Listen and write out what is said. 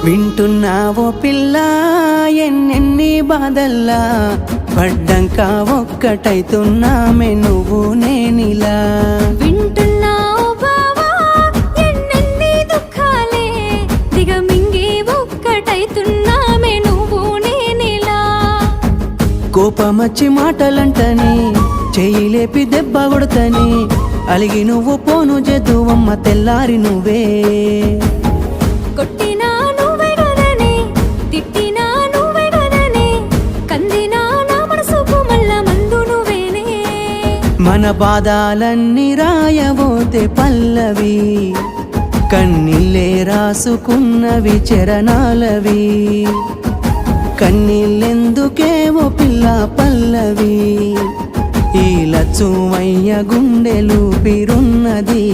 వింటున్నావో పిల్ల ఎన్నెన్ని బాధల్లా పడ్డంక ఒక్కటైతున్నామే నువ్వు నేనిలా వింటున్నావు బావా ఎన్నెన్ని దుఃఖాలే దిగమింగి ఒక్కటైతున్నామే నువ్వు నేనిలా కోపమచ్చి మాటలంటని చెయ్యి లేపి దెబ్బ కొడతని అలిగి నువ్వు పోను జదువమ్మ తెల్లారి నువ్వే కొట్టినా నువ్వే కదనే తిట్టినా నువ్వే కదనే కందినా నా మనసుకు మళ్ళా మందు నువ్వేనే మన బాధాలన్నీ రాయబోతే పల్లవి కన్నీళ్ళే రాసుకున్నవి చరణాలవి కన్నీళ్ళెందుకేవో పిల్ల పల్లవి ఈ లచ్చుమయ్య గుండెలు పిరున్నది